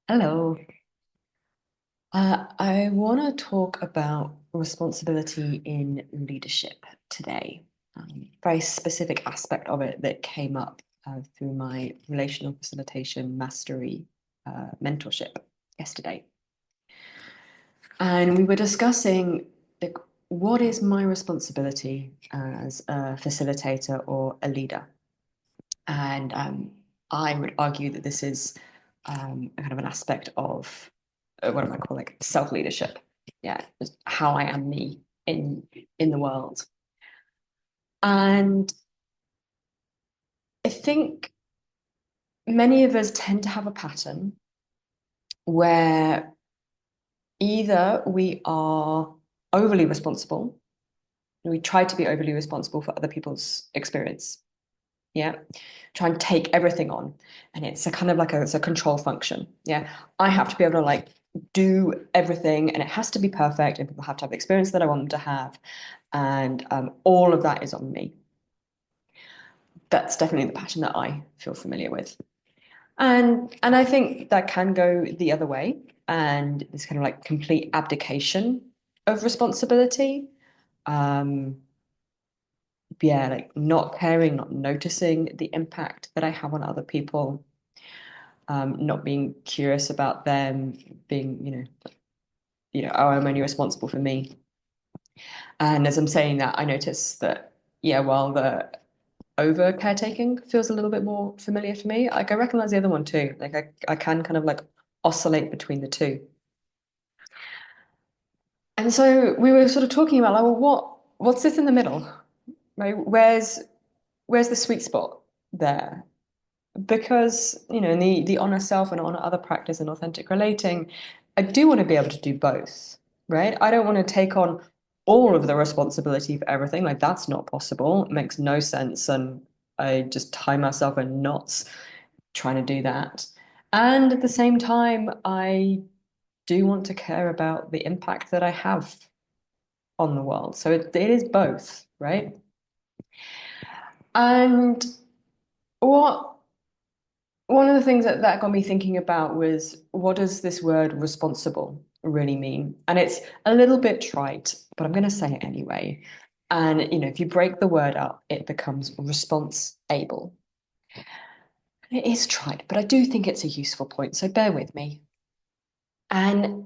Hello. I want to talk about responsibility in leadership today. Very specific aspect of it that came up through my relational facilitation mastery mentorship yesterday. And we were discussing like, what is my responsibility as a facilitator or a leader? And I would argue that this is a kind of an aspect of what am I call like self-leadership. Yeah, just how I am me in the world. And I think many of us tend to have a pattern where either we are overly responsible, we try to be overly responsible for other people's experience. Yeah. Try and take everything on. And it's a kind of like it's a control function. Yeah. I have to be able to like do everything and it has to be perfect and people have to have the experience that I want them to have. And all of that is on me. That's definitely the pattern that I feel familiar with. And I think that can go the other way. And this kind of like complete abdication of responsibility. Um, yeah, like not caring, not noticing the impact that I have on other people, not being curious about them, being, oh, I'm only responsible for me. And as I'm saying that, I notice that, yeah, while the over caretaking feels a little bit more familiar for me, like I recognize the other one too. Like I can kind of like oscillate between the two. And so we were sort of talking about like, well, what's this in the middle? Right? Where's the sweet spot there? Because in the honor self and honor other practice and authentic relating, I do want to be able to do both, right? I don't want to take on all of the responsibility for everything. Like that's not possible. It makes no sense, and I just tie myself in knots trying to do that. And at the same time, I do want to care about the impact that I have on the world. So it is both, right? And what one of the things that got me thinking about was what does this word responsible really mean? And it's a little bit trite, but I'm going to say it anyway. And if you break the word up, it becomes response able. It is trite, but I do think it's a useful point, so bear with me. And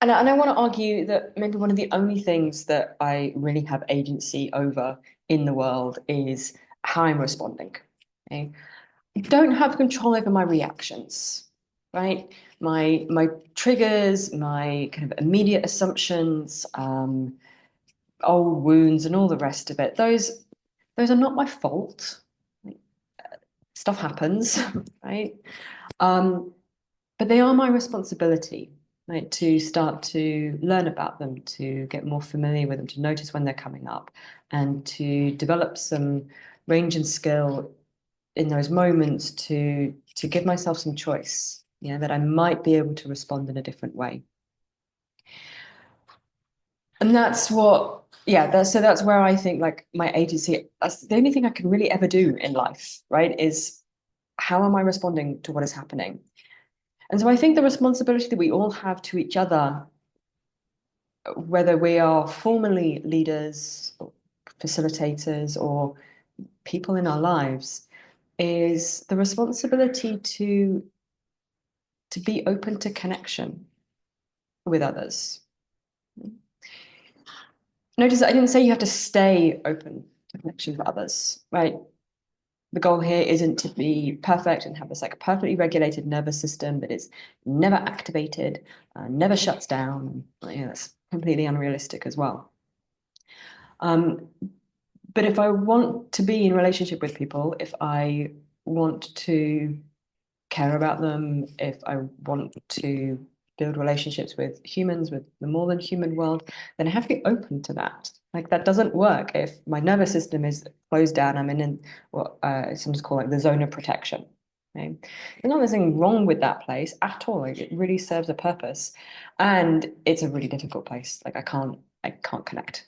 and I want to argue that maybe one of the only things that I really have agency over in the world is how I'm responding. Okay? Don't have control over my reactions, right? My triggers, my kind of immediate assumptions, old wounds, and all the rest of it. Those are not my fault. Stuff happens, right? Um, but they are my responsibility, right? To start to learn about them, to get more familiar with them, to notice when they're coming up, and to develop some range and skill in those moments to give myself some choice, that I might be able to respond in a different way. And that's what, yeah, that's where I think like my agency, that's the only thing I can really ever do in life, right? Is how am I responding to what is happening? And so I think the responsibility that we all have to each other, whether we are formally leaders, or facilitators, or people in our lives, is the responsibility to be open to connection with others. Notice that I didn't say you have to stay open to connection with others, right? The goal here isn't to be perfect and have this like perfectly regulated nervous system that is never activated, never shuts down. That's completely unrealistic as well. Um, but if I want to be in relationship with people, if I want to care about them, if I want to build relationships with humans, with the more than human world, then I have to be open to that. Like that doesn't work if my nervous system is closed down. I'm in what sometimes called like the zone of protection. Okay? There's not anything wrong with that place at all. Like it really serves a purpose, and it's a really difficult place. Like I can't connect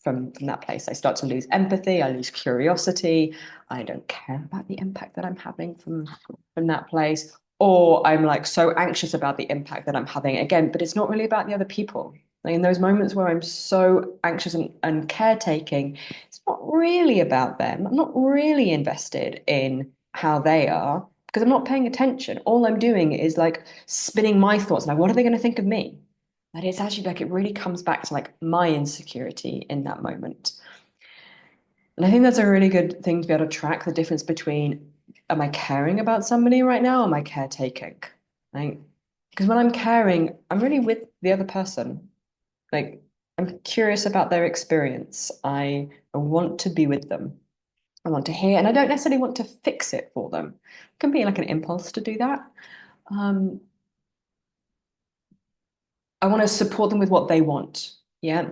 from that place. I start to lose empathy, I lose curiosity, I don't care about the impact that I'm having from that place. or I'm like so anxious about the impact that I'm having again, but it's not really about the other people. Like in those moments where I'm so anxious and caretaking, it's not really about them. I'm not really invested in how they are because I'm not paying attention. All I'm doing is like spinning my thoughts. Like, what are they going to think of me? But it's actually like it really comes back to like my insecurity in that moment. And I think that's a really good thing to be able to track the difference between am I caring about somebody right now or am I caretaking? Like, because when I'm caring, I'm really with the other person. Like, I'm curious about their experience. I want to be with them. I want to hear, and I don't necessarily want to fix it for them. It can be like an impulse to do that. Um, I want to support them with what they want. Yeah.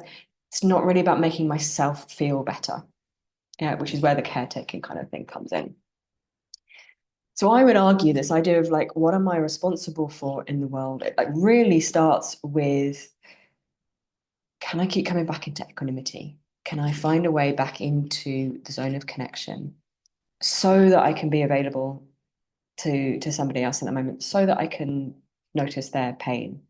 It's not really about making myself feel better. Yeah, which is where the caretaking kind of thing comes in. So I would argue this idea of like, what am I responsible for in the world? It like really starts with, can I keep coming back into equanimity? Can I find a way back into the zone of connection so that I can be available to somebody else in that moment, so that I can notice their pain,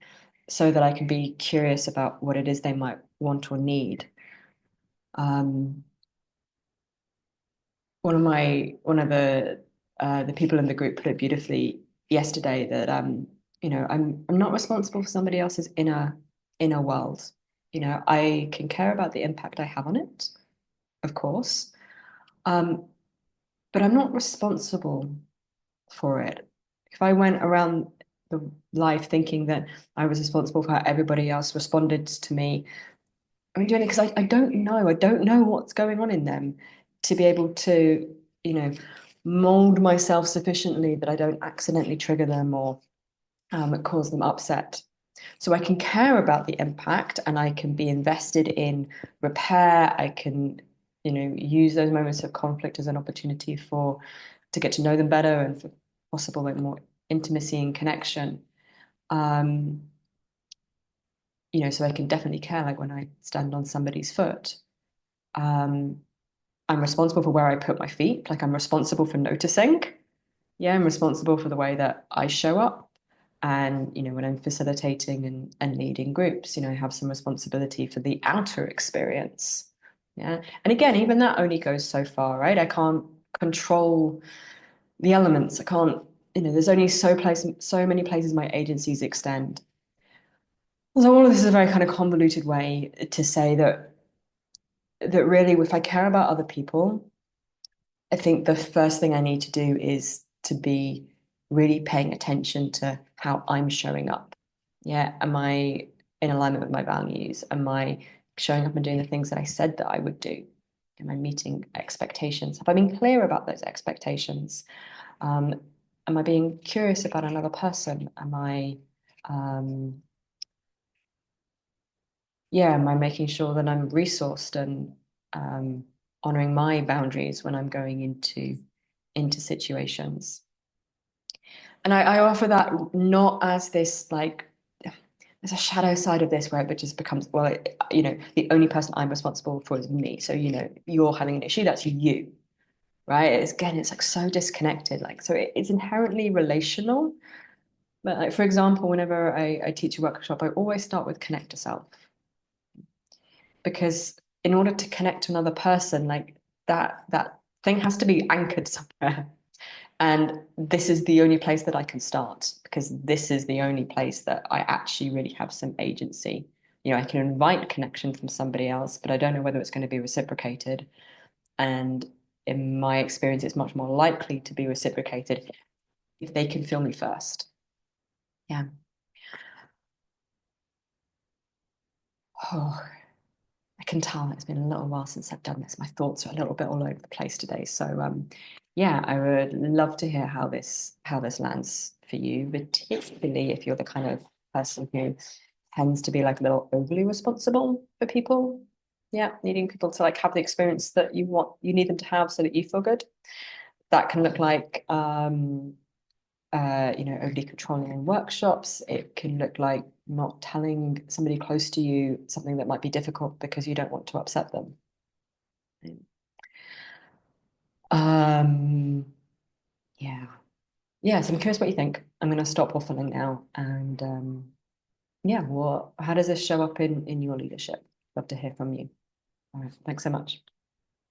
so that I can be curious about what it is they might want or need. Um, one of the people in the group put it beautifully yesterday that I'm not responsible for somebody else's inner world. I can care about the impact I have on it, of course, um, but I'm not responsible for it. If I went around the life thinking that I was responsible for how everybody else responded to me, I'm doing it because I don't know. I don't know what's going on in them to be able to, you know, mold myself sufficiently that I don't accidentally trigger them or cause them upset. So I can care about the impact and I can be invested in repair. I can, use those moments of conflict as an opportunity for to get to know them better and for possible like more intimacy and connection. Um, so I can definitely care like when I stand on somebody's foot. Um, I'm responsible for where I put my feet. Like I'm responsible for noticing. Yeah, I'm responsible for the way that I show up. And, when I'm facilitating and leading groups, I have some responsibility for the outer experience. Yeah. And again, even that only goes so far, right? I can't control the elements. I can't, there's only so many places my agencies extend. So all of this is a very kind of convoluted way to say that really, if I care about other people, I think the first thing I need to do is to be really paying attention to how I'm showing up. Yeah, am I in alignment with my values? Am I showing up and doing the things that I said that I would do? Am I meeting expectations? Have I been clear about those expectations? Um, am I being curious about another person? Um, am I making sure that I'm resourced and um, honoring my boundaries when I'm going into situations? And I offer that not as this like there's a shadow side of this where it just becomes, well, the only person I'm responsible for is me. So, you're having an issue, that's you, right? It's like so disconnected. Like, so it's inherently relational. But like, for example, whenever I teach a workshop, I always start with connect to self. Because in order to connect to another person, like that thing has to be anchored somewhere. And this is the only place that I can start because this is the only place that I actually really have some agency. I can invite connection from somebody else, but I don't know whether it's going to be reciprocated. And in my experience, it's much more likely to be reciprocated if they can feel me first. Yeah. Oh, I can tell it's been a little while since I've done this. My thoughts are a little bit all over the place today. So yeah, I would love to hear how this lands for you, particularly if you're the kind of person who tends to be like a little overly responsible for people. Yeah, needing people to like have the experience that you need them to have so that you feel good. That can look like overly controlling in workshops. It can look like not telling somebody close to you something that might be difficult because you don't want to upset them. Um, yeah. Yeah, so I'm curious what you think. I'm going to stop waffling now. And yeah, well, how does this show up in your leadership? Love to hear from you. All right, thanks so much.